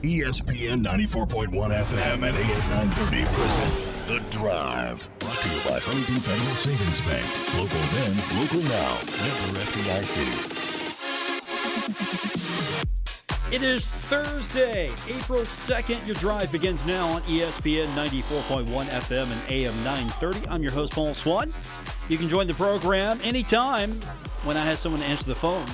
ESPN 94.1 FM and AM 930 present The Drive. Brought to you by Huntington Federal Savings Bank. Local then, local now. Member FDIC. It is Thursday, April 2nd. Your drive begins now on ESPN 94.1 FM and AM 930. I'm your host, Paul Swann. You can join the program anytime when I have someone to answer the phones.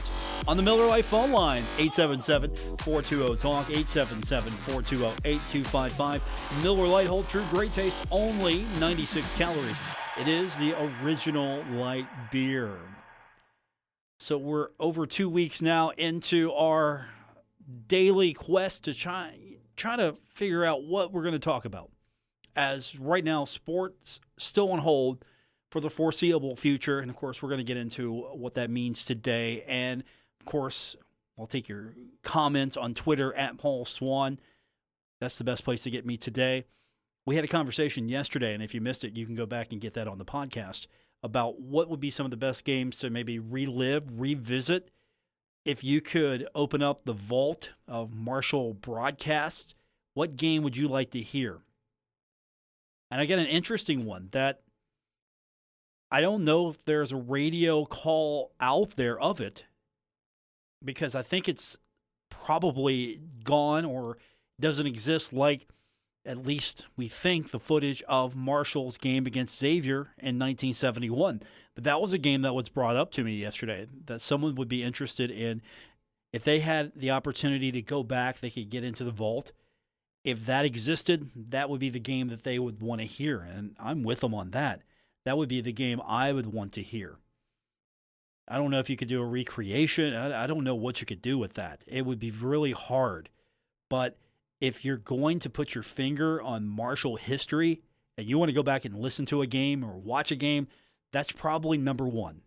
On the Miller Lite phone line, 877-420-TALK, 877-420-8255. Miller Lite, hold true, great taste, only 96 calories. It is the original light beer. So we're over 2 weeks now into our daily quest to try to figure out what we're going to talk about. As right now, sports still on hold for the foreseeable future. And, of course, we're going to get into what that means today. And, of course, I'll take your comments on Twitter at Paul Swann. That's the best place to get me today. We had a conversation yesterday, and if you missed it, you can go back and get that on the podcast, about what would be some of the best games to maybe revisit. If you could open up the vault of Marshall broadcasts, what game would you like to hear? And I got an interesting one that I don't know if there's a radio call out there of it, because I think it's probably gone or doesn't exist, like at least we think the footage of Marshall's game against Xavier in 1971. But that was a game that was brought up to me yesterday that someone would be interested in. If they had the opportunity to go back, they could get into the vault. If that existed, that would be the game that they would want to hear. And I'm with them on that. That would be the game I would want to hear. I don't know if you could do a recreation. I don't know what you could do with that. It would be really hard. But if you're going to put your finger on Marshall history and you want to go back and listen to a game or watch a game, that's probably number one.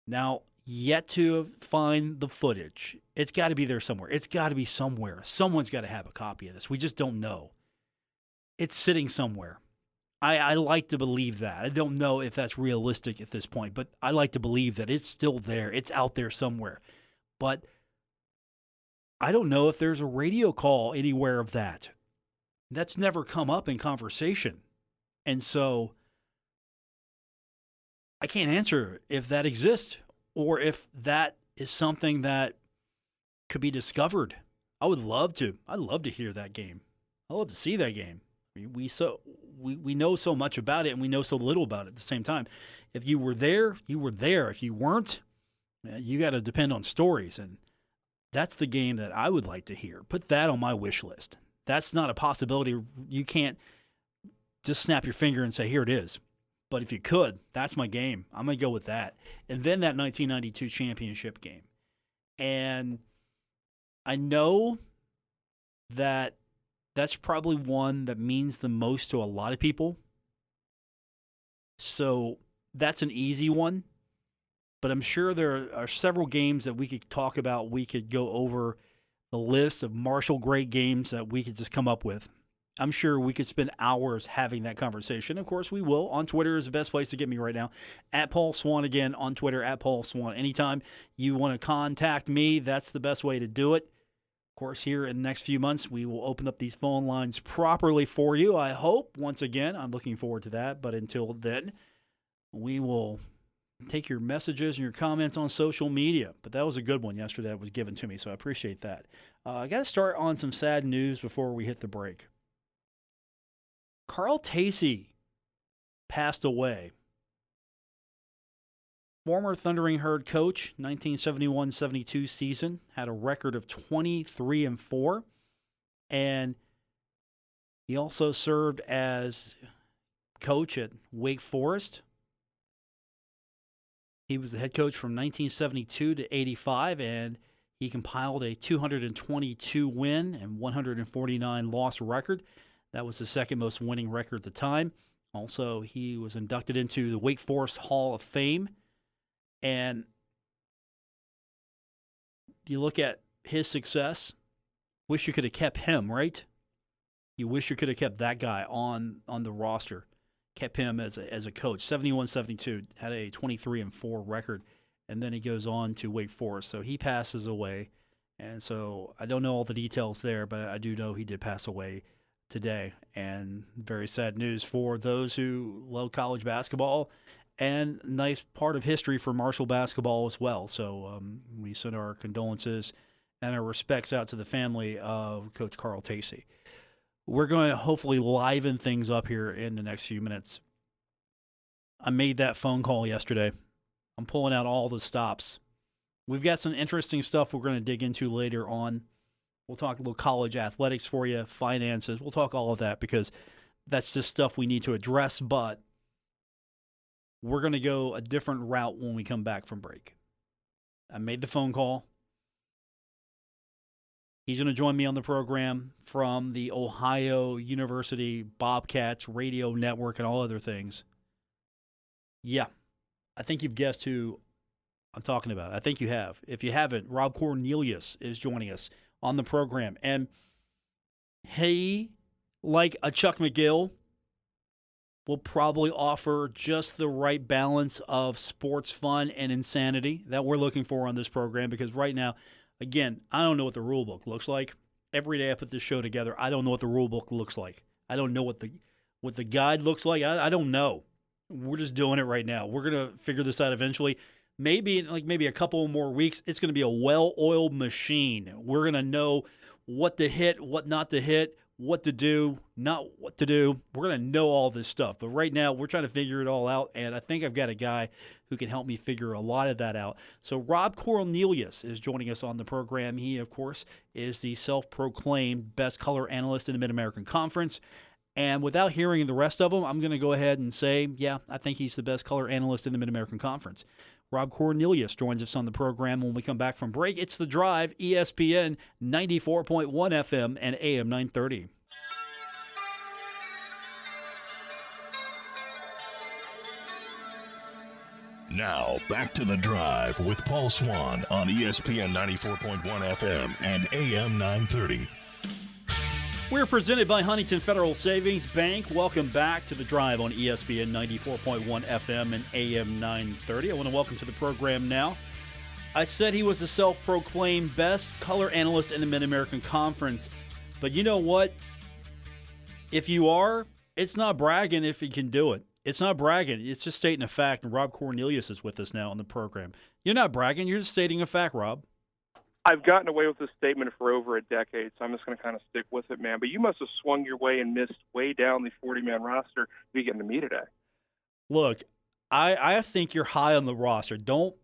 Now, yet to find the footage. It's got to be there somewhere. It's got to be somewhere. Someone's got to have a copy of this. We just don't know. It's sitting somewhere. I like to believe that. I don't know if that's realistic at this point, but I like to believe that it's still there. It's out there somewhere. But I don't know if there's a radio call anywhere of that. That's never come up in conversation. And so I can't answer if that exists or if that is something that could be discovered. I would love to. I'd love to hear that game. I'd love to see that game. We know so much about it, and we know so little about it at the same time. If you were there, you were there. If you weren't, you got to depend on stories, and that's the game that I would like to hear. Put that on my wish list. That's not a possibility. You can't just snap your finger and say, here it is. But if you could, that's my game. I'm going to go with that. And then that 1992 championship game. And I know that that's probably one that means the most to a lot of people. So that's an easy one. But I'm sure there are several games that we could talk about. We could go over the list of Marshall great games that we could just come up with. I'm sure we could spend hours having that conversation. Of course, we will. On Twitter is the best place to get me right now. At Paul Swann again on Twitter, at Paul Swann. Anytime you want to contact me, that's the best way to do it. Of course, here in the next few months, we will open up these phone lines properly for you, I hope. Once again, I'm looking forward to that. But until then, we will take your messages and your comments on social media. But that was a good one yesterday that was given to me, so I appreciate that. I got to start on some sad news before we hit the break. Carl Tacey passed away. Former Thundering Herd coach, 1971-72 season, had a record of 23-4, and he also served as coach at Wake Forest. He was the head coach from 1972 to 85, and he compiled a 222-win and 149-loss record. That was the second most winning record at the time. Also, he was inducted into the Wake Forest Hall of Fame. And you look at his success, wish you could have kept him, right? You wish you could have kept that guy on the roster, kept him as a coach. 71-72, had a 23-4 record, and then he goes on to Wake Forest. So he passes away And so I don't know all the details there, but I do know he did pass away today. And very sad news for those who love college basketball, and nice part of history for Marshall basketball as well. So we send our condolences and our respects out to the family of Coach Carl Tacey. We're going to hopefully liven things up here in the next few minutes. I made that phone call yesterday. I'm pulling out all the stops. We've got some interesting stuff we're going to dig into later on. We'll talk a little college athletics for you, finances. We'll talk all of that because that's just stuff we need to address, but we're going to go a different route when we come back from break. I made the phone call. He's going to join me on the program from the Ohio University Bobcats radio network and all other things. Yeah, I think you've guessed who I'm talking about. I think you have. If you haven't, Rob Cornelius is joining us on the program. And he, like a Chuck McGill, will probably offer just the right balance of sports fun and insanity that we're looking for on this program, because right now, again, I don't know what the rule book looks like. Every day I put this show together, I don't know what the rule book looks like. I don't know what the guide looks like. I don't know. We're just doing it right now. We're going to figure this out eventually. Maybe in a couple more weeks, it's going to be a well-oiled machine. We're going to know what to hit, what not to hit, what to do, not what to do. We're going to know all this stuff. But right now, we're trying to figure it all out, and I think I've got a guy who can help me figure a lot of that out. So Rob Cornelius is joining us on the program. He, of course, is the self-proclaimed best color analyst in the Mid-American Conference. And without hearing the rest of them, I'm going to go ahead and say, yeah, I think he's the best color analyst in the Mid-American Conference. Rob Cornelius joins us on the program when we come back from break. It's The Drive, ESPN 94.1 FM and AM 930. Now, back to The Drive with Paul Swann on ESPN 94.1 FM and AM 930. We're presented by Huntington Federal Savings Bank. Welcome back to The Drive on ESPN 94.1 FM and AM 930. I want to welcome to the program now. I said he was the self-proclaimed best color analyst in the Mid-American Conference. But you know what? If you are, it's not bragging if you can do it. It's not bragging. It's just stating a fact. And Rob Cornelius is with us now on the program. You're not bragging. You're just stating a fact, Rob. I've gotten away with this statement for over a decade, so I'm just going to kind of stick with it, man. But you must have swung your way and missed way down the 40-man roster to be getting to me today. Look, I think you're high on the roster. Don't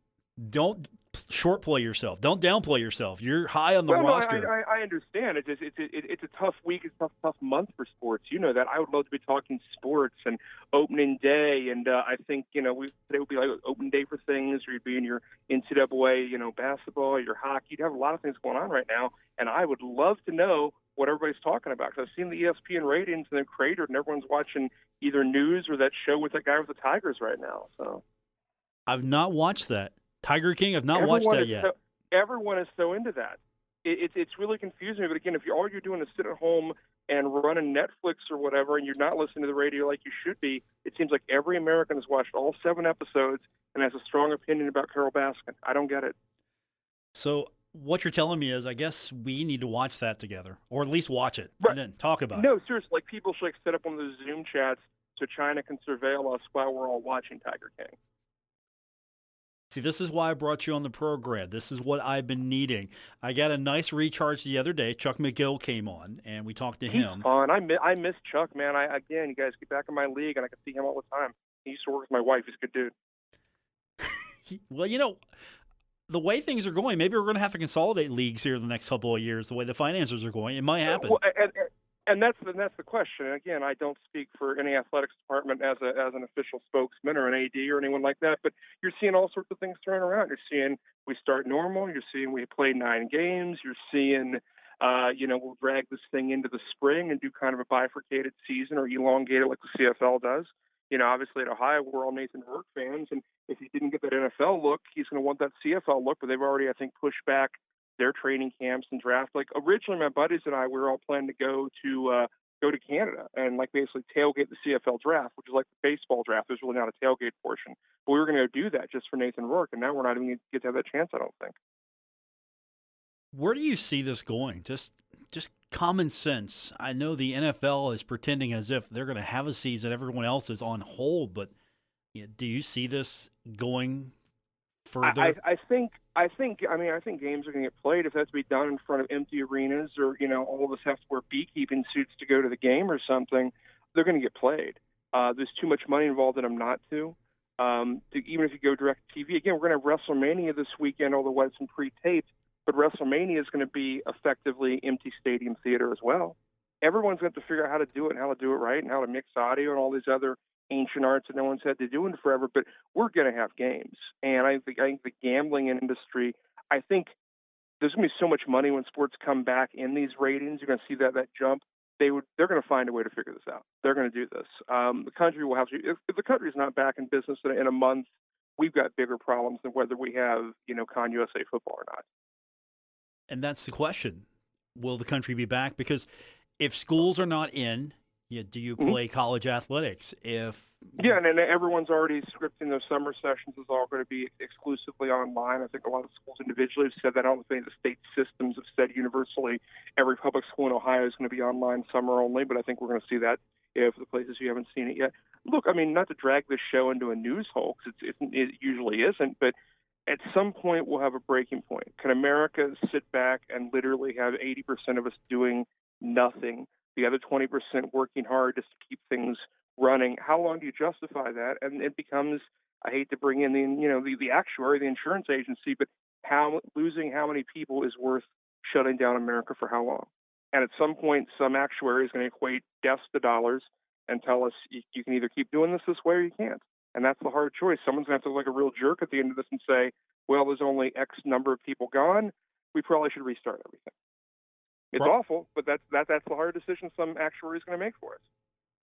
short play yourself. Don't downplay yourself. You're high on the roster. No, I understand. It's a tough week. It's a tough month for sports. You know that. I would love to be talking sports and opening day, and I think today would be like open day for things. Or you'd be in your NCAA, basketball, your hockey. You'd have a lot of things going on right now, and I would love to know what everybody's talking about, because I've seen the ESPN ratings and they're cratered, and everyone's watching either news or that show with that guy with the Tigers right now. So I've not watched that. Tiger King, I've not watched that yet. Everyone is so into that. It's really confusing me. But again, if all you're doing is sit at home and running Netflix or whatever, and you're not listening to the radio like you should be, it seems like every American has watched all 7 episodes and has a strong opinion about Carol Baskin. I don't get it. So what you're telling me is, I guess we need to watch that together, or at least watch it, right, and then talk about it. No, seriously, like people should set up one of those Zoom chats so China can surveil us while we're all watching Tiger King. See, this is why I brought you on the program. This is what I've been needing. I got a nice recharge the other day. Chuck McGill came on, and we talked to him. He's fun. I miss Chuck, man. You guys get back in my league, and I can see him all the time. He used to work with my wife. He's a good dude. Well, the way things are going, maybe we're going to have to consolidate leagues here in the next couple of years. The way the finances are going, it might happen. Well, and that's the question. And again, I don't speak for any athletics department as an official spokesman or an AD or anyone like that. But you're seeing all sorts of things thrown around. You're seeing we start normal. You're seeing we play 9 games. You're seeing we'll drag this thing into the spring and do kind of a bifurcated season or elongate it like the CFL does. Obviously at Ohio, we're all Nathan Rourke fans, and if he didn't get that NFL look, he's going to want that CFL look. But they've already, I think, pushed back their training camps and draft. Like originally, my buddies and I, we were all planning to go to Canada and basically tailgate the CFL draft, which is like the baseball draft. There's really not a tailgate portion, but we were going to do that just for Nathan Rourke, and now we're not even going to get to have that chance. I don't think. Where do you see this going? Just common sense. I know the NFL is pretending as if they're going to have a season. Everyone else is on hold, but do you see this going further? I think games are going to get played if that's to be done in front of empty arenas, or all of us have to wear beekeeping suits to go to the game or something. They're going to get played. There's too much money involved in them not to. Even if you go direct to TV, again, we're going to have WrestleMania this weekend, although it's been pre-taped. But WrestleMania is going to be effectively empty stadium theater as well. Everyone's going to have to figure out how to do it and how to do it right and how to mix audio and all these other ancient arts that no one's had to do in forever. But we're going to have games. And I think the gambling industry, I think there's going to be so much money when sports come back in these ratings. You're going to see that jump. They're going to find a way to figure this out. They're going to do this. The country will have to. If the country is not back in business in a month, we've got bigger problems than whether we have Con USA football or not. And that's the question. Will the country be back? Because if schools are not in, do you play college athletics? And everyone's already scripting those summer sessions is all going to be exclusively online. I think a lot of schools individually have said that. I don't think the state systems have said universally every public school in Ohio is going to be online summer only, but I think we're going to see that if the places you haven't seen it yet. Look, not to drag this show into a news hoax, it usually isn't, but at some point we'll have a breaking point. Can America sit back and literally have 80% of us doing nothing, the other 20% working hard just to keep things running? How long do you justify that? And it becomes, I hate to bring in the actuary, the insurance agency, but losing how many people is worth shutting down America for how long? And at some point, some actuary is going to equate deaths to dollars and tell us you can either keep doing this way or you can't. And that's the hard choice. Someone's going to have to look like a real jerk at the end of this and say, well, there's only X number of people gone. We probably should restart everything. It's awful, but that's the hard decision some actuary is going to make for us.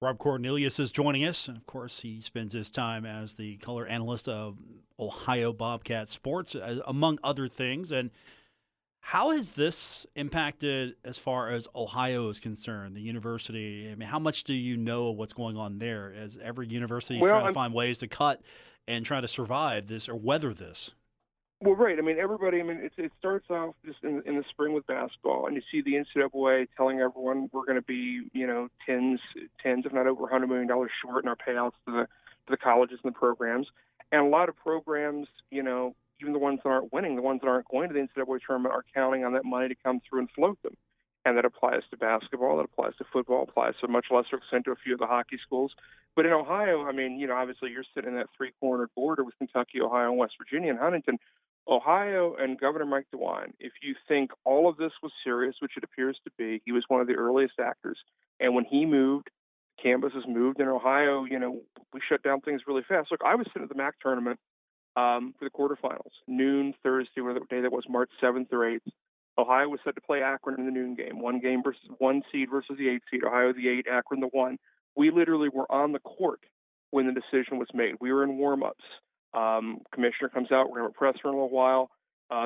Rob Cornelius is joining us. And of course, he spends his time as the color analyst of Ohio Bobcat Sports, among other things. And how has this impacted as far as Ohio is concerned, the university? How much do you know of what's going on there, as every university is trying to find ways to cut and try to survive this or weather this? Well, right. Everybody, it starts off just in the spring with basketball, and you see the NCAA telling everyone we're going to be, tens, if not over $100 million short in our payouts to the colleges and the programs. And a lot of programs, even the ones that aren't winning, the ones that aren't going to the NCAA tournament are counting on that money to come through and float them. And that applies to basketball, that applies to football, applies to a much lesser extent to a few of the hockey schools. But in Ohio, obviously you're sitting in that three-cornered border with Kentucky, Ohio, and West Virginia and Huntington. Ohio and Governor Mike DeWine, if you think all of this was serious, which it appears to be, he was one of the earliest actors. And when he moved, campuses moved. In Ohio, we shut down things really fast. Look, I was sitting at the MAC tournament for the quarterfinals, noon Thursday, whatever day that was, March 7th or 8th. Ohio was set to play Akron in the noon game, one seed versus the 8 seed, Ohio the 8, Akron the 1. We literally were on the court when the decision was made. We were in warm-ups. Commissioner comes out, we're going to have a presser in a little while.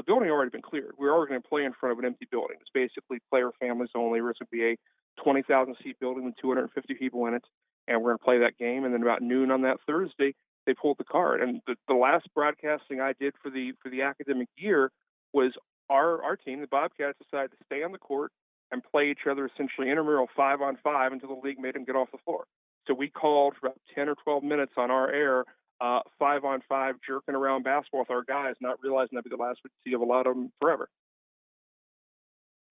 Building already been cleared. We're already going to play in front of an empty building. It's basically player families only. It's going to be a 20,000-seat building with 250 people in it, and we're going to play that game. And then about noon on that Thursday, they pulled the card. And the last broadcasting I did for the academic year was our team, the Bobcats, decided to stay on the court and play each other essentially intramural 5-on-5 until the league made them get off the floor. So we called for about 10 or 12 minutes on our air, 5-on-5 jerking around basketball with our guys, not realizing that'd be the last we'd see of a lot of them forever.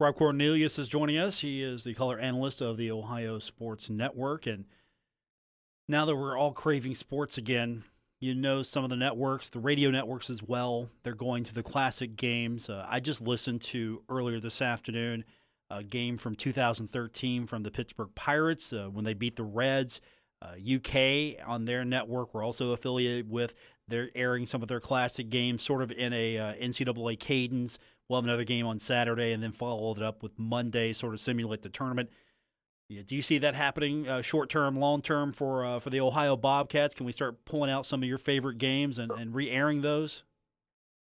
Rob Cornelius is joining us. He is the color analyst of the Ohio Sports Network. And now that we're all craving sports again, some of the networks, the radio networks as well, they're going to the classic games. I just listened to earlier this afternoon a game from 2013 from the Pittsburgh Pirates when they beat the Reds. UK on their network, we're also affiliated with. They're airing some of their classic games sort of in a NCAA cadence. We'll have another game on Saturday and then follow it up with Monday, sort of simulate the tournament. Do you see that happening short-term, long-term for the Ohio Bobcats? Can we start pulling out some of your favorite games and re-airing those?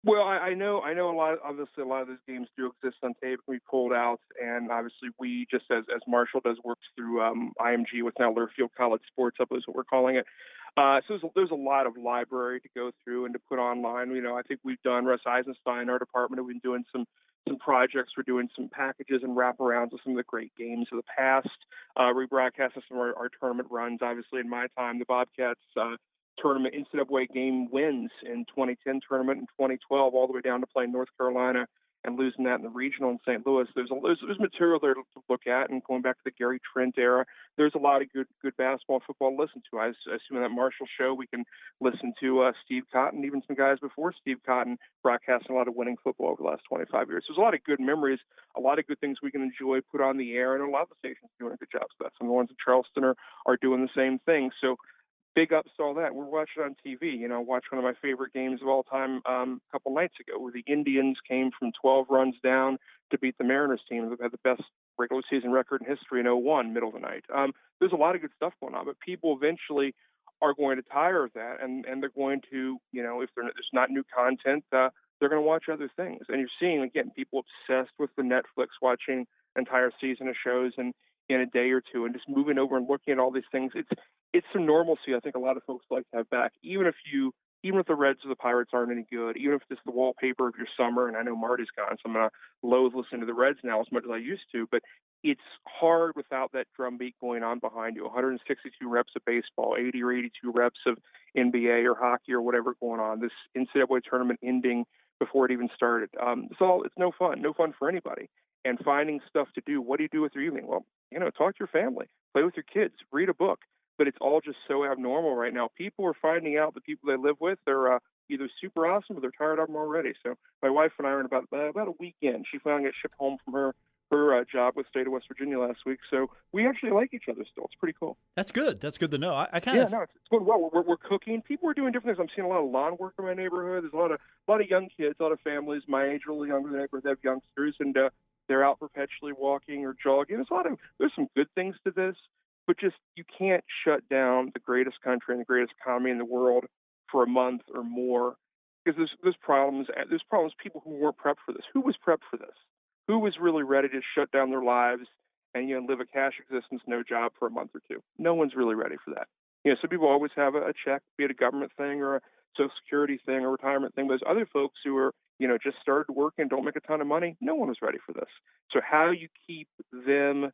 Well, I know a lot. Obviously, a lot of those games do exist on tape. We pulled out, and obviously, we just as Marshall does works through IMG, what's now Learfield College Sports Up is what we're calling it. So there's a lot of library to go through and to put online. I think we've done Russ Eisenstein, our department, have been doing some some projects. We're doing some packages and wraparounds of some of the great games of the past. Rebroadcasting some of our tournament runs. Obviously, in my time, the Bobcats tournament NCAA game wins in 2010 tournament and 2012, all the way down to playing North Carolina and losing that in the regional in St. Louis. There's material there to look at, and going back to the Gary Trent era, there's a lot of good basketball and football to listen to. I assume in that Marshall show we can listen to Steve Cotton, even some guys before Steve Cotton broadcasting a lot of winning football over the last 25 years. There's a lot of good memories, a lot of good things we can enjoy, put on the air, and a lot of the stations are doing a good job. So that's some of the ones in Charleston are doing the same thing. So big ups to all that. We're watching on TV. Watch one of my favorite games of all time a couple nights ago, where the Indians came from 12 runs down to beat the Mariners team that had the best regular season record in history in '01, middle of the night. There's a lot of good stuff going on, but people eventually are going to tire of that, and they're going to, if there's not new content, they're going to watch other things. And you're seeing, again, people obsessed with the Netflix, watching entire season of shows in a day or two, and just moving over and looking at all these things. It's some normalcy I think a lot of folks like to have back, even if the Reds or the Pirates aren't any good, even if it's the wallpaper of your summer. And I know Marty's gone, so I'm going to loathe listening to the Reds now as much as I used to, but it's hard without that drumbeat going on behind you. 162 reps of baseball, 80 or 82 reps of NBA or hockey or whatever going on, this NCAA tournament ending before it even started. It's no fun for anybody. And finding stuff to do. What do you do with your evening? Well, talk to your family, play with your kids, read a book. But it's all just so abnormal right now. People are finding out the people they live with are either super awesome or they're tired of them already. So my wife and I are in about a weekend. She finally got shipped home from her job with the state of West Virginia last week. So we actually like each other still. It's pretty cool. That's good. That's good to know. It's going well. We're cooking. People are doing different things. I'm seeing a lot of lawn work in my neighborhood. There's a lot of young kids, a lot of families my age, a little younger than neighborhood, have youngsters, and they're out perpetually walking or jogging. There's some good things to this. But just, you can't shut down the greatest country and the greatest economy in the world for a month or more, because there's problems. There's problems. People who weren't prepped for this. Who was prepped for this? Who was really ready to shut down their lives and live a cash existence, no job for a month or two? No one's really ready for that. Some people always have a check, be it a government thing or a Social Security thing or retirement thing. But there's other folks who are just started working and don't make a ton of money. No one was ready for this. So how you keep them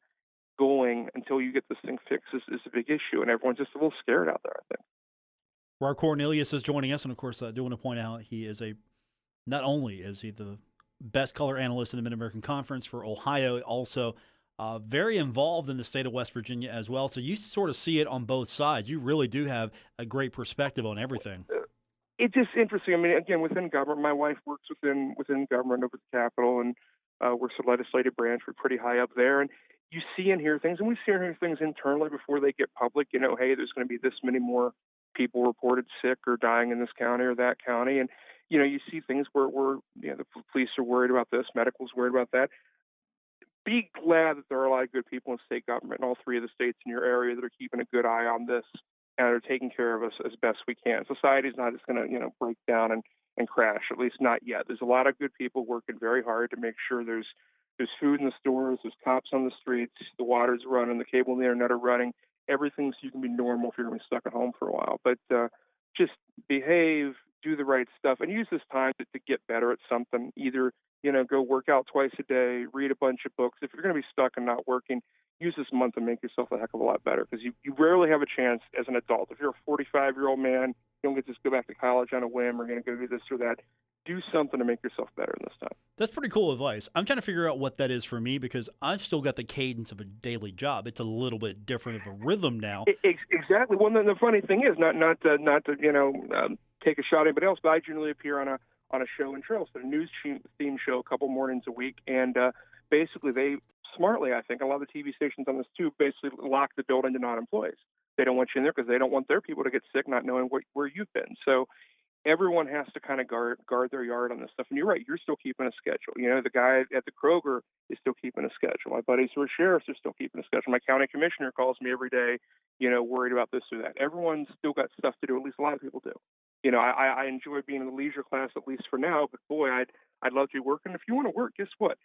going until you get this thing fixed is a big issue, and everyone's just a little scared out there, I think. Rar Cornelius is joining us, and of course, I do want to point out he is not only is he the best color analyst in the Mid-American Conference for Ohio, also very involved in the state of West Virginia as well. So you sort of see it on both sides. You really do have a great perspective on everything. It's just interesting. I mean, again, within government, my wife works within government over the Capitol, and works the legislative branch. We're pretty high up there, and you see and hear things, and we see and hear things internally before they get public. Hey, there's going to be this many more people reported sick or dying in this county or that county. And, you see things where the police are worried about this, medical's worried about that. Be glad that there are a lot of good people in state government in all three of the states in your area that are keeping a good eye on this and are taking care of us as best we can. Society's not just going to, break down and crash, at least not yet. There's a lot of good people working very hard to make sure there's food in the stores, there's cops on the streets, the water's running, the cable and the internet are running, everything, so you can be normal if you're going to be stuck at home for a while. But just behave, do the right stuff, and use this time to get better at something. Either, go work out twice a day, read a bunch of books. If you're going to be stuck and not working, use this month to make yourself a heck of a lot better, because you rarely have a chance as an adult. If you're a 45-year-old man, you don't get to just go back to college on a whim or going to go do this or that. Do something to make yourself better in this time. That's pretty cool advice. I'm trying to figure out what that is for me, because I've still got the cadence of a daily job. It's a little bit different of a rhythm now. Exactly. Well, the funny thing is, not to take a shot at anybody else, but I generally appear on a show in Charleston, a news theme show, a couple mornings a week, and basically they smartly, I think, a lot of the TV stations on this too, basically lock the building to non-employees. They don't want you in there because they don't want their people to get sick, not knowing where you've been. So everyone has to kind of guard their yard on this stuff. And you're right, you're still keeping a schedule. The guy at the Kroger is still keeping a schedule. My buddies who are sheriffs are still keeping a schedule. My county commissioner calls me every day, worried about this or that. Everyone's still got stuff to do. At least a lot of people do. I enjoy being in the leisure class, at least for now, but boy, I'd love to be working. If you want to work, guess what?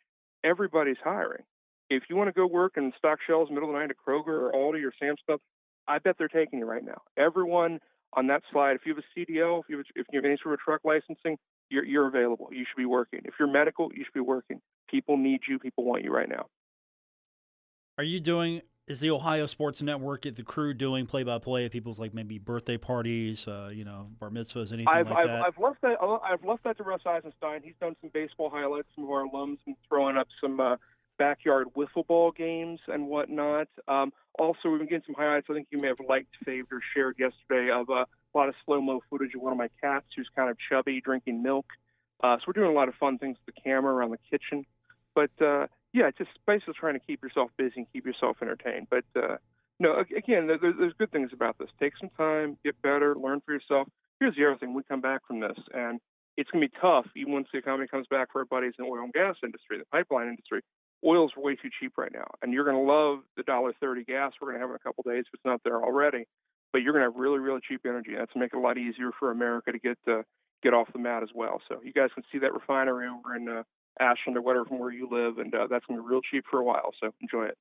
Everybody's hiring. If you want to go work and stock shelves middle of the night at Kroger or Aldi or Sam's Club, I bet they're taking you right now. Everyone on that slide, if you have a CDL, if you have any sort of truck licensing, you're available. You should be working. If you're medical, you should be working. People need you. People want you right now. Is the Ohio Sports Network, the crew doing play-by-play at people's like maybe birthday parties, bar mitzvahs, anything like that? I've left that to Russ Eisenstein. He's done some baseball highlights, some of our alums, and throwing up some backyard wiffle ball games and whatnot. Also, we've been getting some highlights. I think you may have liked, faved, or shared yesterday of a lot of slow-mo footage of one of my cats who's kind of chubby, drinking milk. So we're doing a lot of fun things with the camera around the kitchen. But, just basically trying to keep yourself busy and keep yourself entertained. But, again, there's good things about this. Take some time, get better, learn for yourself. Here's the other thing. We come back from this, and it's going to be tough even once the economy comes back for our buddies in the oil and gas industry, the pipeline industry. Oil's way too cheap right now, and you're going to love the $1.30 gas we're going to have in a couple of days if it's not there already. But you're going to have really, really cheap energy. That's going to make it a lot easier for America to get off the mat as well. So you guys can see that refinery over in Ashland or whatever from where you live, and that's going to be real cheap for a while. So enjoy it.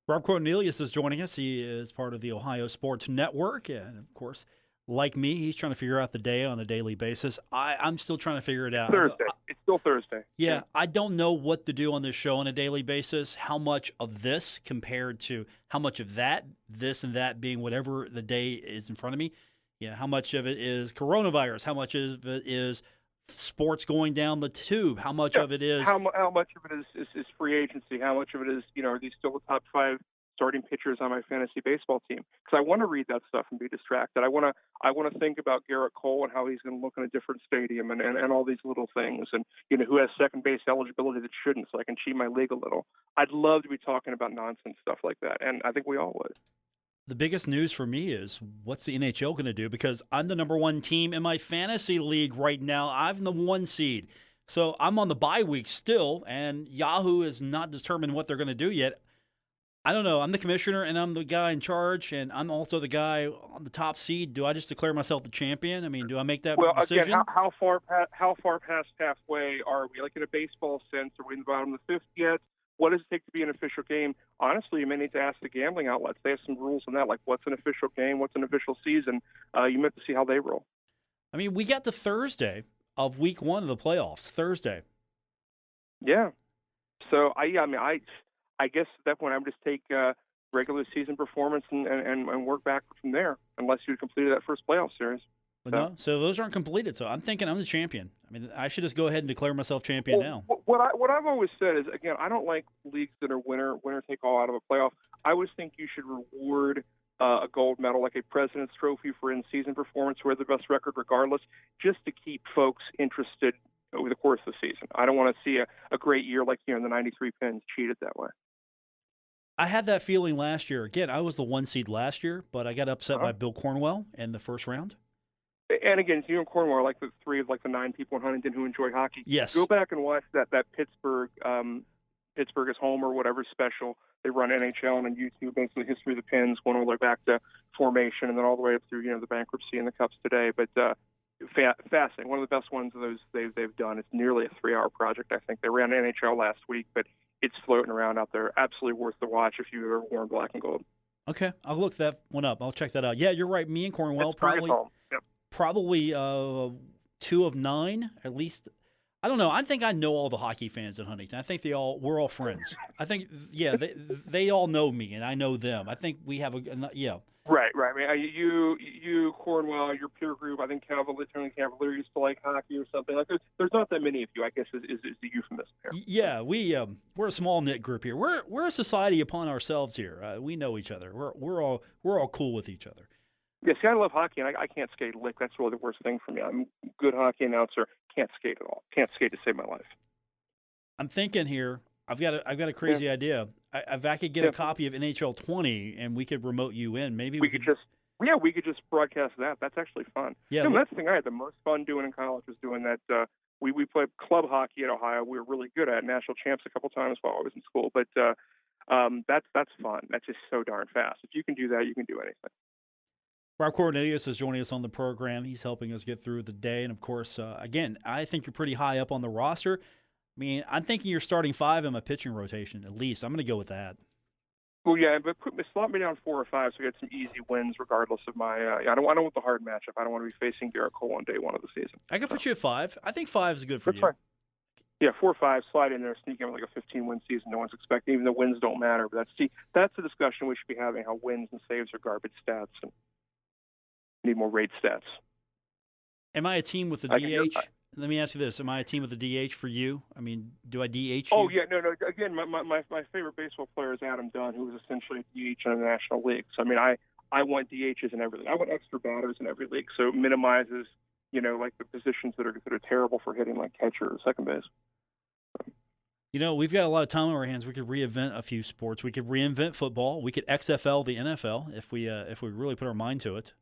Rob Cornelius is joining us. He is part of the Ohio Sports Network, and of course, like me, he's trying to figure out the day on a daily basis. I'm still trying to figure it out. Thursday. It's still Thursday. Yeah, I don't know what to do on this show on a daily basis. How much of this compared to how much of that, this and that being whatever the day is in front of me. Yeah, how much of it is coronavirus? How much of it is sports going down the tube? How much of it is how much of it is free agency? How much of it is are these still the top 5 starting pitchers on my fantasy baseball team? Because I want to read that stuff and be distracted. I want to think about Garrett Cole and how he's going to look in a different stadium and all these little things, and who has second base eligibility that shouldn't, so I can cheat my league a little. I'd love to be talking about nonsense stuff like that, and I think we all would. The biggest news for me is what's the NHL going to do, because I'm the number 1 team in my fantasy league right now. I'm the 1 seed. So I'm on the bye week still, and Yahoo is not determined what they're going to do yet. I don't know. I'm the commissioner, and I'm the guy in charge, and I'm also the guy on the top seed. Do I just declare myself the champion? I mean, do I make that decision? Again, how far past halfway are we? Like in a baseball sense, are we in the bottom of the 5th yet? What does it take to be an official game? Honestly, you may need to ask the gambling outlets. They have some rules on that, like what's an official game, what's an official season. You meant to see how they roll. I mean, we got the Thursday of week 1 of the playoffs. Thursday. Yeah. So I guess at that point I would just take regular season performance and work back from there, unless you completed that first playoff series. So those aren't completed. So I'm thinking I'm the champion. I mean, I should just go ahead and declare myself champion now. What I've always said is, again, I don't like leagues that are winner take all out of a playoff. I always think you should reward a gold medal, like a President's Trophy for in-season performance, who had the best record regardless, just to keep folks interested over the course of the season. I don't want to see a great year like the 93 Pins cheated that way. I had that feeling last year. Again, I was the 1 seed last year, but I got upset by Bill Cornwell in the first round. And again, you and Cornwell are like the 3 of like the 9 people in Huntington who enjoy hockey. Yes. Go back and watch that Pittsburgh is home or whatever special they run NHL and on YouTube, basically history of the Pins, going all the way back to formation and then all the way up through the bankruptcy and the Cups today. But fascinating, one of the best ones of those they've done. It's nearly a 3-hour project. I think they ran NHL last week, but it's floating around out there. Absolutely worth the watch if you've ever worn black and gold. Okay, I'll look that one up. I'll check that out. Yeah, you're right. Me and Cornwell probably 2 of 9 at least. I don't know. I think I know all the hockey fans in Huntington. I think we're all friends. I think they all know me and I know them. I think we have Right. I mean, you Cornwell, your peer group. I think Cavalier used to like hockey or something. Like there's not that many of you, I guess, is the euphemism here. Yeah, we're a small knit group here. We're a society upon ourselves here. We know each other. We're all cool with each other. Yeah, see, I love hockey, and I can't skate a lick. That's really the worst thing for me. I'm a good hockey announcer. Can't skate at all. Can't skate to save my life. I'm thinking here. I've got a crazy idea. If I could get a copy of NHL 20 and we could remote you in, maybe we could just broadcast that. That's actually fun. Yeah, that's the thing I had the most fun doing in college was doing that. We played club hockey at Ohio. We were really good at national champs a couple times while I was in school. But that's fun. That's just so darn fast. If you can do that, you can do anything. Rob Cornelius is joining us on the program. He's helping us get through the day. And, of course, again, I think you're pretty high up on the roster. I mean, I'm thinking you're starting 5 in my pitching rotation at least. I'm going to go with that. Well, yeah, but slot me down 4 or 5 so I get some easy wins regardless of my. I don't want the hard matchup. I don't want to be facing Garrett Cole on day 1 of the season. I can put you at 5. I think 5 is good for That's you. fine. Yeah, 4 or 5, slide in there, sneak in with like a 15-win season. No one's expecting, even though wins don't matter. But that's the discussion we should be having. How wins and saves are garbage stats, and need more rate stats. Am I a team with a DH? Let me ask you this: am I a team with a DH for you? I mean, do I DH you? Oh yeah, no. Again, my favorite baseball player is Adam Dunn, who was essentially a DH in the National League. So I mean, I want DHs in every league. I want extra batters in every league, so it minimizes, like the positions that are terrible for hitting, like catcher or second base. We've got a lot of time on our hands. We could reinvent a few sports. We could reinvent football. We could XFL the NFL if we really put our mind to it.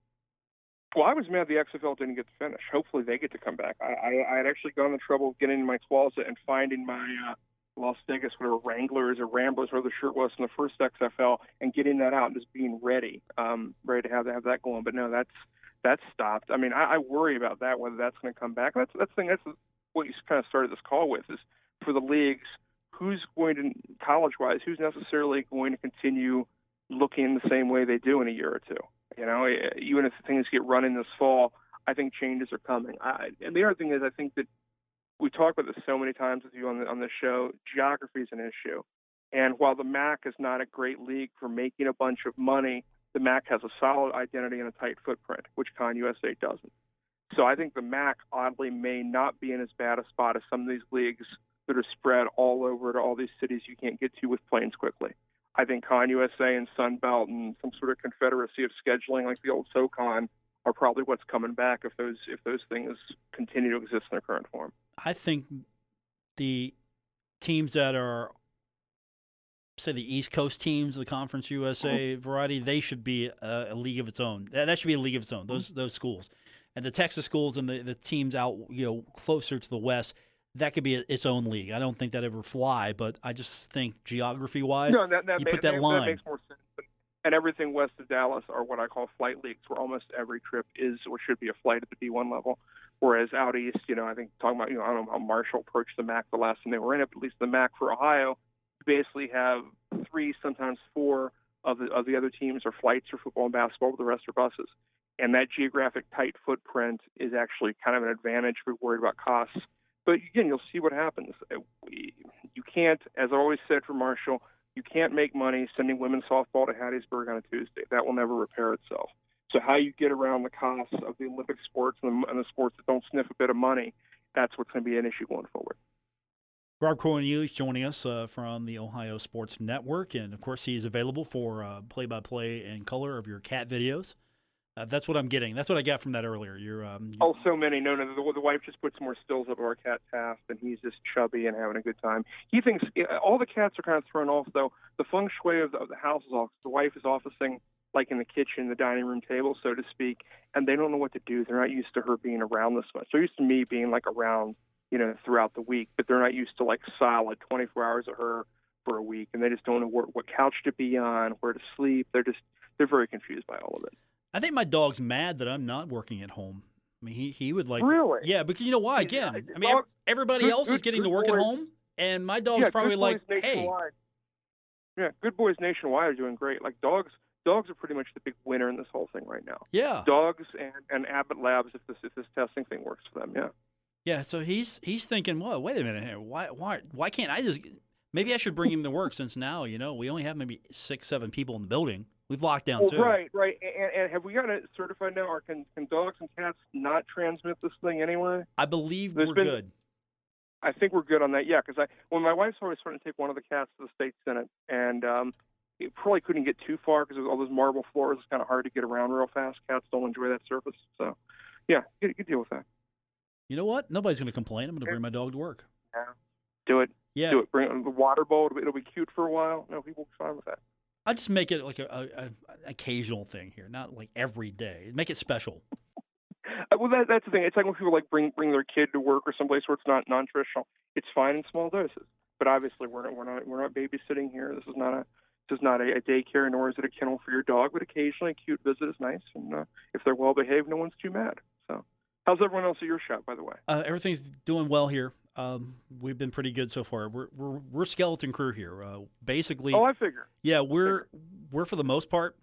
Well, I was mad the XFL didn't get to finish. Hopefully they get to come back. I had actually gone the trouble of getting in my closet and finding my Las Vegas, whatever, Wranglers or Ramblers, whatever the shirt was from the first XFL, and getting that out and just being ready to have that going. But no, that's stopped. I mean, I worry about that, whether that's going to come back. That's what you kind of started this call with, is for the leagues, who's going to, college-wise, who's necessarily going to continue looking the same way they do in a year or two? Even if things get running this fall, I think changes are coming. And the other thing is, I think that we talk about this so many times with you on this show, geography is an issue. And while the MAC is not a great league for making a bunch of money, the MAC has a solid identity and a tight footprint, which ConUSA doesn't. So I think the MAC, oddly, may not be in as bad a spot as some of these leagues that are spread all over to all these cities you can't get to with planes quickly. I think ConUSA and Sun Belt and some sort of confederacy of scheduling like the old SoCon are probably what's coming back if those things continue to exist in their current form. I think the teams that are, say, the East Coast teams of the Conference USA variety, they should be a league of its own. That should be a league of its own, those schools. And the Texas schools and the teams out closer to the West, that could be its own league. I don't think that ever fly, but I just think geography-wise, you put that line. That makes more sense. And everything west of Dallas are what I call flight leagues, where almost every trip is or should be a flight at the D1 level. Whereas out east, I think talking about, I don't know how Marshall approached the MAC the last time they were in it, but at least the MAC for Ohio, you basically have 3, sometimes 4 of the other teams are flights for football and basketball, but the rest are buses. And that geographic tight footprint is actually kind of an advantage if we're worried about costs. But again, you'll see what happens. You can't, as I always said for Marshall, you can't make money sending women's softball to Hattiesburg on a Tuesday. That will never repair itself. So how you get around the costs of the Olympic sports and the sports that don't sniff a bit of money, that's what's going to be an issue going forward. Rob Cornelius joining us from the Ohio Sports Network, and of course he's available for play-by-play and color of your cat videos. That's what I'm getting. That's what I got from that earlier. Oh, so many. No. The wife just put some more stills up of our cat Taft, and he's just chubby and having a good time. He thinks all the cats are kind of thrown off, though. The feng shui of the house is off. The wife is officing like in the kitchen, the dining room table, so to speak, and they don't know what to do. They're not used to her being around this much. They're used to me being like around, throughout the week, but they're not used to like solid 24 hours of her for a week, and they just don't know what couch to be on, where to sleep. They're very confused by all of it. I think my dog's mad that I'm not working at home. I mean, he would like really? Yeah, because you know why? Again, I mean, everybody else is getting to work at home, and my dog's probably like, hey. Yeah, good boys nationwide are doing great. Like dogs are pretty much the big winner in this whole thing right now. Yeah. Dogs and Abbott Labs if this testing thing works for them, yeah. Yeah, so he's thinking, well, wait a minute here. Why can't I just – maybe I should bring him to work since now, we only have maybe 6-7 people in the building. We've locked down, too. Right. And have we got it certified now, or can dogs and cats not transmit this thing anyway? I believe we're good. I think we're good on that, yeah, because when my wife's always trying to take one of the cats to the state senate, and it probably couldn't get too far because of all those marble floors. It's kind of hard to get around real fast. Cats don't enjoy that surface. So, yeah, you deal with that. You know what? Nobody's going to complain. I'm going to bring my dog to work. Yeah. Do it. Yeah. Do it. Bring the water bowl. It'll be cute for a while. No, people will be fine with that. I just make it like an occasional thing here, not like every day. Make it special. Well, that's the thing. It's like when people like bring their kid to work or someplace where it's not non-traditional. It's fine in small doses, but obviously we're not babysitting here. This is not a daycare, nor is it a kennel for your dog. But occasionally, a cute visit is nice, and if they're well behaved, no one's too mad. So, how's everyone else at your shop, by the way? Everything's doing well here. We've been pretty good so far. We're skeleton crew here. Basically, Oh, I figure. yeah, we're for the most part,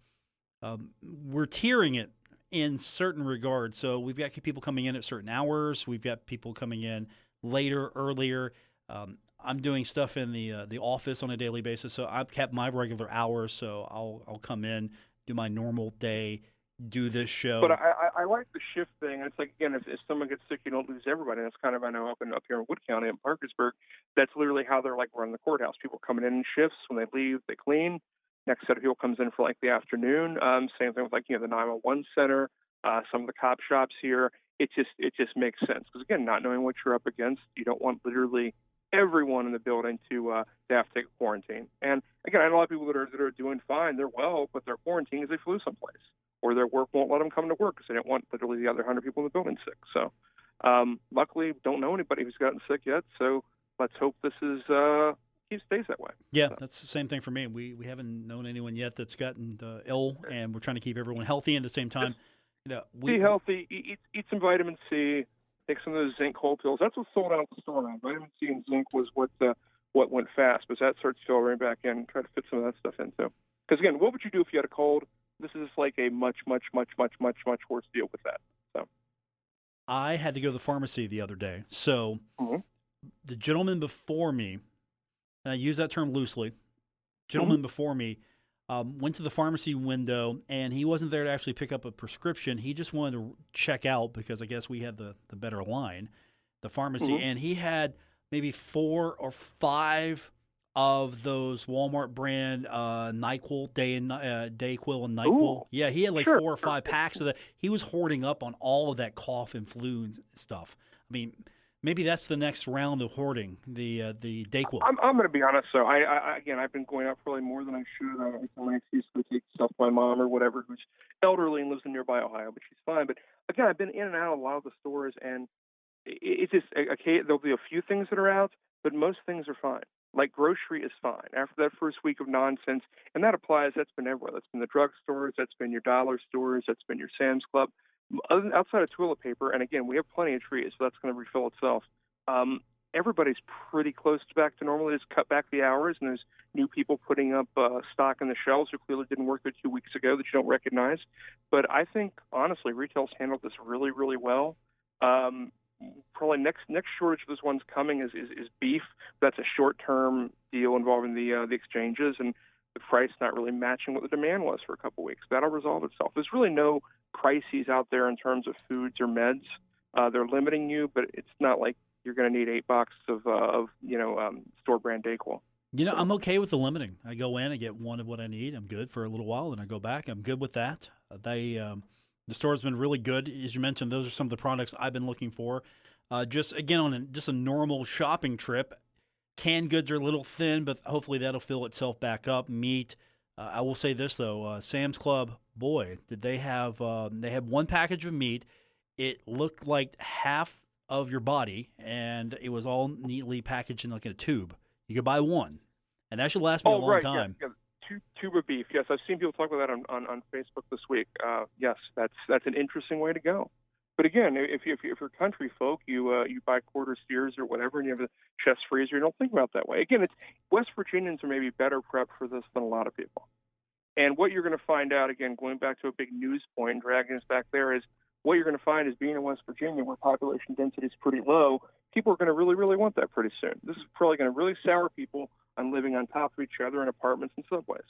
we're tiering it in certain regards. So we've got people coming in at certain hours. We've got people coming in later, earlier. I'm doing stuff in the office on a daily basis, so I've kept my regular hours. So I'll come in, do my normal day, do this show. But I like the shift thing. It's like, again, if someone gets sick, you don't lose everybody. That's kind of, I know, up here in Wood County in Parkersburg, that's literally how they're like running the courthouse. People coming in shifts. When they leave, they clean. Next set of people comes in for like the afternoon. Same thing with like, the 911 center, some of the cop shops here. It just makes sense because, again, not knowing what you're up against, you don't want literally everyone in the building to have to take a quarantine. And again, I know a lot of people that are doing fine. They're well, but they're quarantined because they flew someplace, or their work won't let them come to work because they didn't want literally the other 100 people in the building sick. So luckily, don't know anybody who's gotten sick yet. So let's hope this is stays that way. Yeah, so. That's the same thing for me. We haven't known anyone yet that's gotten ill, and we're trying to keep everyone healthy. And at the same time, be healthy, eat some vitamin C, take some of those zinc cold pills. That's what's sold out at the store now. Vitamin C and zinc was what went fast, but that starts filtering back in. Try to fit some of that stuff in too. Because again, what would you do if you had a cold? This is like a much worse deal with that. So I had to go to the pharmacy the other day. So the gentleman before me, and I use that term loosely, gentleman before me went to the pharmacy window, and he wasn't there to actually pick up a prescription. He just wanted to check out because I guess we had the better line, the pharmacy, and he had maybe 4 or 5 of those Walmart brand NyQuil, Dayquil and NyQuil. Ooh, Yeah, he had like 4 or 5 packs of that. He was hoarding up on all of that cough and flu and stuff. I mean, maybe that's the next round of hoarding, the Dayquil. I'm going to be honest. So I've been going out probably more than I should. I tell my excuse to take stuff to my mom or whatever, who's elderly and lives in nearby Ohio, but she's fine. But again, I've been in and out of a lot of the stores, and it's just okay. There'll be a few things that are out, but most things are fine. Like grocery is fine after that first week of nonsense, and that applies. That's been everywhere. That's been the drugstores. That's been your dollar stores. That's been your Sam's Club. Outside of toilet paper, and again, we have plenty of trees, so that's going to refill itself. Everybody's pretty close to back to normal. They just cut back the hours, and there's new people putting up stock on the shelves who clearly didn't work there 2 weeks ago that you don't recognize. But I think, honestly, retail's handled this really, really well. Probably next shortage of this one's coming is beef. That's a short-term deal involving the exchanges, and the price not really matching what the demand was for a couple weeks. That'll resolve itself. There's really no crises out there in terms of foods or meds. They're limiting you, but it's not like you're going to need 8 boxes of store brand Dayquil. I'm okay with the limiting. I go in, I get one of what I need. I'm good for a little while, and I go back. I'm good with that. The store's been really good. As you mentioned, those are some of the products I've been looking for. Just again, on just a normal shopping trip, canned goods are a little thin, but hopefully that'll fill itself back up. Meat. I will say this, though. Sam's Club, boy, did they have they had one package of meat. It looked like half of your body, and it was all neatly packaged in like a tube. You could buy one, and that should last me a long time. Yeah. Tube of beef. Yes, I've seen people talk about that on Facebook this week. Yes, that's an interesting way to go. But again, if you're country folk, you buy quarter steers or whatever, and you have a chest freezer. You don't think about it that way. Again, West Virginians are maybe better prepped for this than a lot of people. And what you're going to find out, again, going back to a big news point and dragging us back there, is what you're going to find is being in West Virginia, where population density is pretty low, people are going to really, really want that pretty soon. This is probably going to really sour people on living on top of each other in apartments and subways.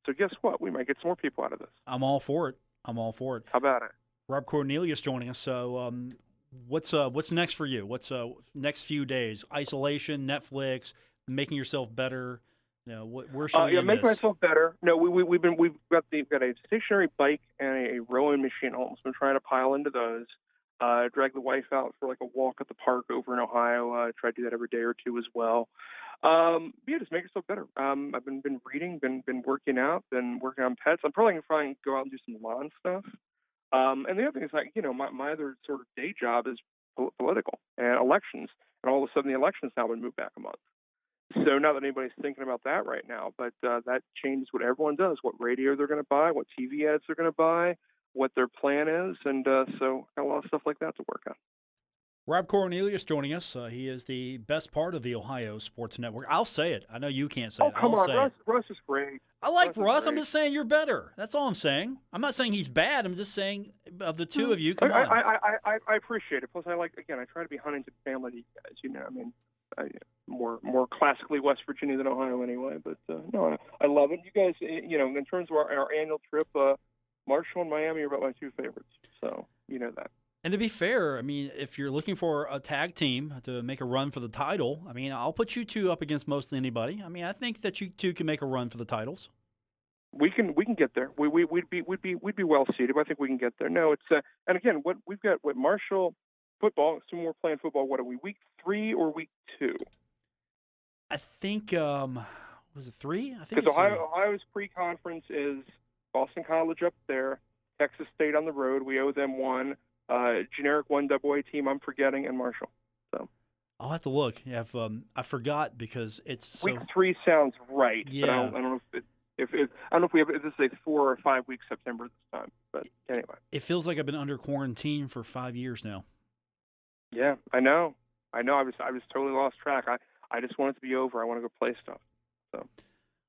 So guess what? We might get some more people out of this. I'm all for it. How about it? Rob Cornelius joining us. So what's next for you? What's next few days? Isolation, Netflix, making yourself better? Where should we end make this? myself better. No, we've got a stationary bike and a rowing machine at home. So I've been trying to pile into those. Drag the wife out for like a walk at the park over in Ohio. Try to do that every day or two as well. Just make yourself better. I've been reading, been working out, been working on pets. I'm probably going to go out and do some lawn stuff. And the other thing is, like, my other sort of day job is political and elections. And all of a sudden the election's now been moved back a month. So not that anybody's thinking about that right now, but that changes what everyone does, what radio they're going to buy, what TV ads they're going to buy, what their plan is. And so got a lot of stuff like that to work on. Rob Cornelius joining us. He is the best part of the Ohio Sports Network. I'll say it. I know you can't say it. Come I'll on, say Russ. it. Russ is great. I like Russ. Russ. I'm just saying you're better. That's all I'm saying. I'm not saying he's bad. I'm just saying of the two of you, come on. I appreciate it. Plus, I try to be Huntington family to you guys. You know, I mean, more classically West Virginia than Ohio anyway. But no, I love it. You guys, in terms of our annual trip, Marshall and Miami are about my two favorites. So you know that. And to be fair, I mean, if you're looking for a tag team to make a run for the title, I mean, I'll put you two up against mostly anybody. I mean, I think that you two can make a run for the titles. We can get there. We'd be well seated. I think we can get there. No, it's and again, what we've got Marshall football. Assuming we're playing football, what are we, week 3 or week 2? I think was it 3? I think because Ohio's pre-conference is Boston College up there, Texas State on the road. We owe them one. Generic 1AA team I'm forgetting, and Marshall. So I'll have to look. Yeah, I forgot because it's week 3 sounds right. Yeah. But I don't know if I don't know if this is a 4 or 5 week September this time. But anyway, it feels like I've been under quarantine for 5 years now. Yeah, I know. I was totally lost track. I just want it to be over. I want to go play stuff. So.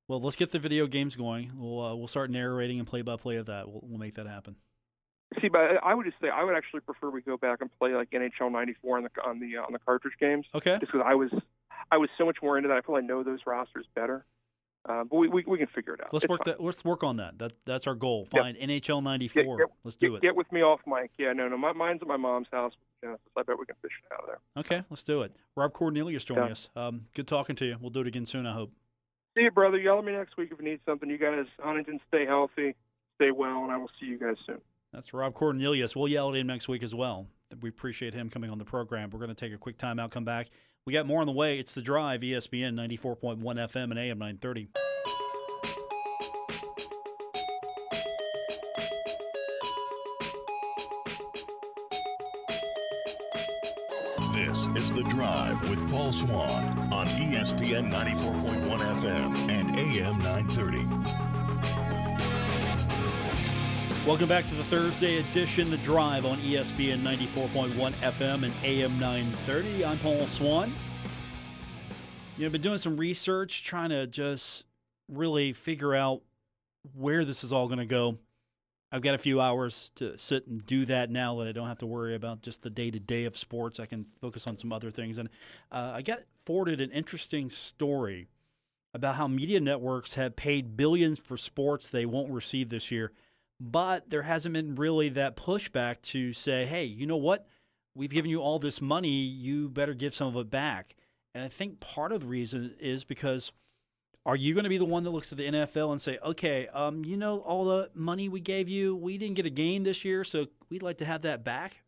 Well, let's get the video games going. We'll start narrating and play-by-play of that. We'll make that happen. See, but I would just say I would actually prefer we go back and play like NHL '94 on the cartridge games. Okay. Just because I was so much more into that. I feel I know those rosters better. But we can figure it out. Let's work on that. That's our goal. Find NHL '94. Let's do it. Get with me off mic. Yeah, no. Mine's at my mom's house. So I bet we can fish it out of there. Okay, let's do it. Rob Cornelius joining us. Good talking to you. We'll do it again soon, I hope. See you, brother. Yell at me next week if you need something. You guys, Huntington, stay healthy, stay well, and I will see you guys soon. That's Rob Cornelius. We'll yell at him next week as well. We appreciate him coming on the program. We're going to take a quick timeout, come back. We got more on the way. It's The Drive, ESPN 94.1 FM and AM 930. This is The Drive with Paul Swann on ESPN 94.1 FM and AM 930. Welcome back to the Thursday edition, The Drive on ESPN 94.1 FM and AM 930. I'm Paul Swann. I've been doing some research, trying to just really figure out where this is all going to go. I've got a few hours to sit and do that now that I don't have to worry about just the day-to-day of sports. I can focus on some other things. And I got forwarded an interesting story about how media networks have paid billions for sports they won't receive this year. But there hasn't been really that pushback to say, hey, you know what? We've given you all this money. You better give some of it back. And I think part of the reason is because are you going to be the one that looks at the NFL and say, okay, all the money we gave you, we didn't get a game this year, so we'd like to have that back?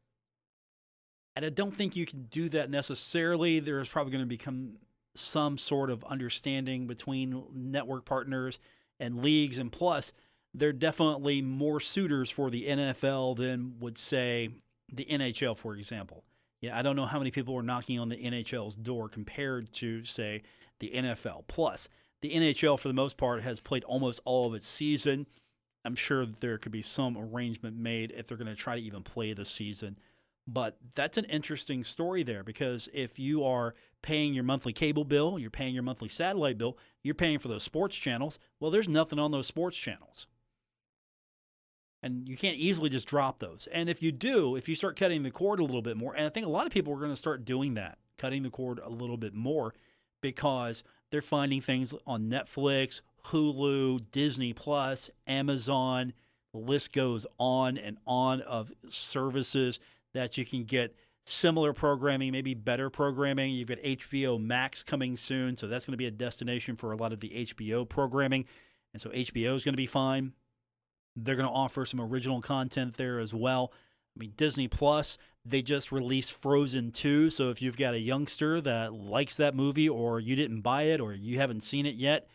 And I don't think you can do that necessarily. There's probably going to become some sort of understanding between network partners and leagues. And plus, there are definitely more suitors for the NFL than would, say, the NHL, for example. I don't know how many people are knocking on the NHL's door compared to, say, the NFL. Plus, the NHL, for the most part, has played almost all of its season. I'm sure that there could be some arrangement made if they're going to try to even play the season. But that's an interesting story there, because if you are paying your monthly cable bill, you're paying your monthly satellite bill, you're paying for those sports channels, well, there's nothing on those sports channels. And you can't easily just drop those. And if you start cutting the cord a little bit more, and I think a lot of people are going to start doing that, cutting the cord a little bit more, because they're finding things on Netflix, Hulu, Disney Plus, Amazon. The list goes on and on of services that you can get similar programming, maybe better programming. You've got HBO Max coming soon, so that's going to be a destination for a lot of the HBO programming. And so HBO is going to be fine. They're going to offer some original content there as well. I mean, Disney Plus, they just released Frozen 2, so if you've got a youngster that likes that movie, or you didn't buy it, or you haven't seen it yet,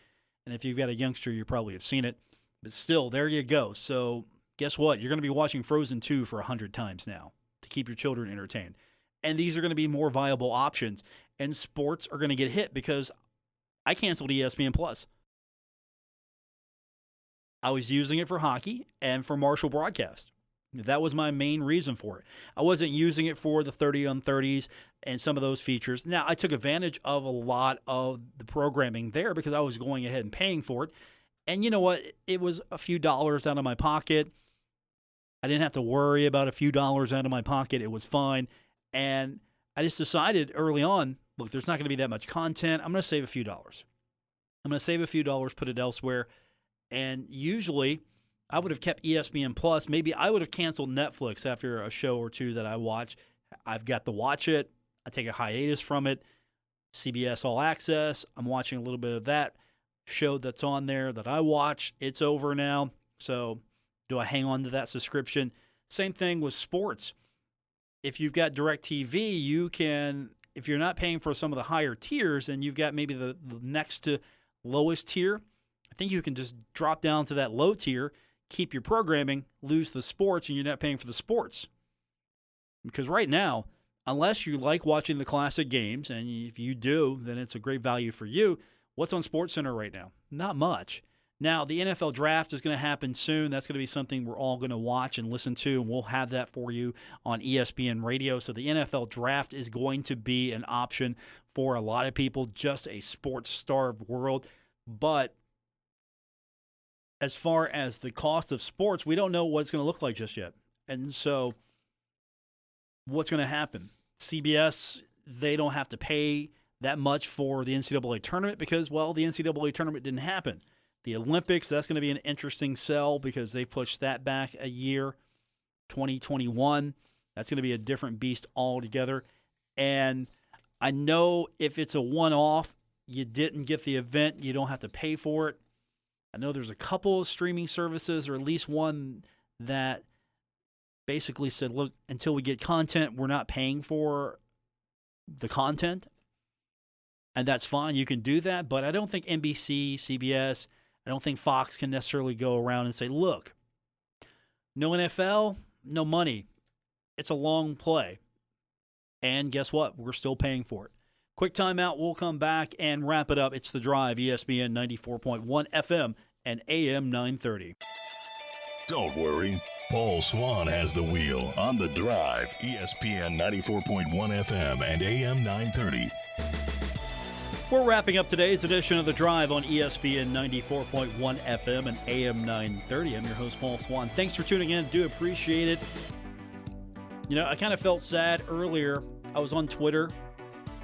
and if you've got a youngster, you probably have seen it, but still, there you go. So guess what? You're going to be watching Frozen 2 for 100 times now to keep your children entertained. And these are going to be more viable options, and sports are going to get hit because I canceled ESPN Plus. I was using it for hockey and for Marshall broadcast. That was my main reason for it. I wasn't using it for the 30 on 30s and some of those features. Now, I took advantage of a lot of the programming there because I was going ahead and paying for it. And you know what? It was a few dollars out of my pocket. I didn't have to worry about a few dollars out of my pocket. It was fine. And I just decided early on, look, there's not going to be that much content. I'm going to save a few dollars. I'm going to save a few dollars, put it elsewhere. And usually I would have kept ESPN Plus. Maybe I would have canceled Netflix after a show or two that I watch. I've got to watch it. I take a hiatus from it. CBS All Access, I'm watching a little bit of that show that's on there that I watch. It's over now. So do I hang on to that subscription? Same thing with sports. If you've got DirecTV, you can, if you're not paying for some of the higher tiers and you've got maybe the next to lowest tier, I think you can just drop down to that low tier, keep your programming, lose the sports, and you're not paying for the sports. Because right now, unless you like watching the classic games, and if you do, then it's a great value for you. What's on SportsCenter right now? Not much. Now, the NFL draft is going to happen soon. That's going to be something we're all going to watch and listen to, and we'll have that for you on ESPN Radio. So the NFL draft is going to be an option for a lot of people, just a sports-starved world. But as far as the cost of sports, we don't know what it's going to look like just yet. And so what's going to happen? CBS, they don't have to pay that much for the NCAA tournament because, well, the NCAA tournament didn't happen. The Olympics, that's going to be an interesting sell because they pushed that back a year, 2021. That's going to be a different beast altogether. And I know if it's a one-off, you didn't get the event, you don't have to pay for it. I know there's a couple of streaming services, or at least one that basically said, look, until we get content, we're not paying for the content. And that's fine. You can do that. But I don't think NBC, CBS, I don't think Fox can necessarily go around and say, look, no NFL, no money. It's a long play. And guess what? We're still paying for it. Quick timeout. We'll come back and wrap it up. It's The Drive, ESPN 94.1 FM and AM 930. Don't worry. Paul Swann has the wheel on The Drive, ESPN 94.1 FM and AM 930. We're wrapping up today's edition of The Drive on ESPN 94.1 FM and AM 930. I'm your host, Paul Swann. Thanks for tuning in. Do appreciate it. You know, I kind of felt sad earlier. I was on Twitter,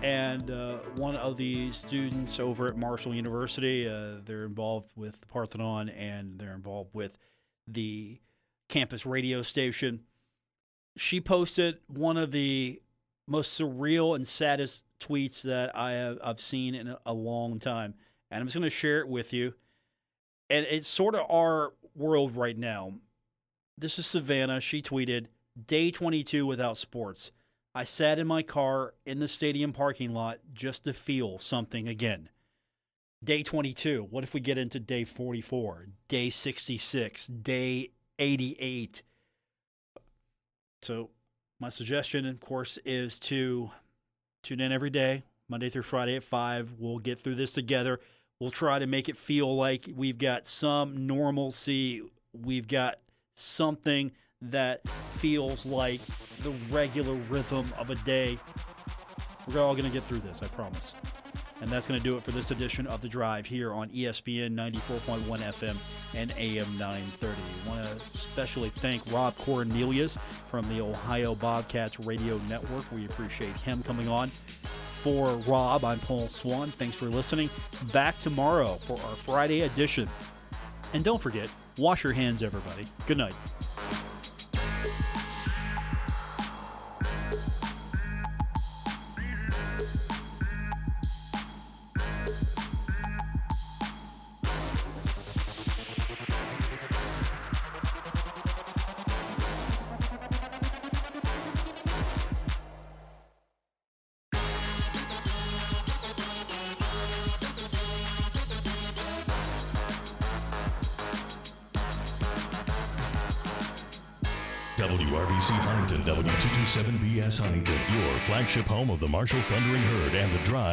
and one of the students over at Marshall University, they're involved with the Parthenon, and they're involved with the campus radio station. She posted one of the most surreal and saddest tweets that I've seen in a long time. And I'm just going to share it with you. And it's sort of our world right now. This is Savannah. She tweeted, "Day 22 without sports. I sat in my car in the stadium parking lot just to feel something again." Day 22. What if we get into day 44, day 66, day 88? So my suggestion, of course, is to tune in every day, Monday through Friday at 5. We'll get through this together. We'll try to make it feel like we've got some normalcy. We've got something that feels like the regular rhythm of a day. We're all going to get through this, I promise. And that's going to do it for this edition of The Drive here on ESPN 94.1 FM and AM 930. I want to especially thank Rob Cornelius from the Ohio Bobcats Radio Network. We appreciate him coming on. For Rob, I'm Paul Swann. Thanks for listening. Back tomorrow for our Friday edition. And don't forget, wash your hands, everybody. Good night. WRBC Huntington, W227BS Huntington, your flagship home of the Marshall Thundering Herd and The Drive.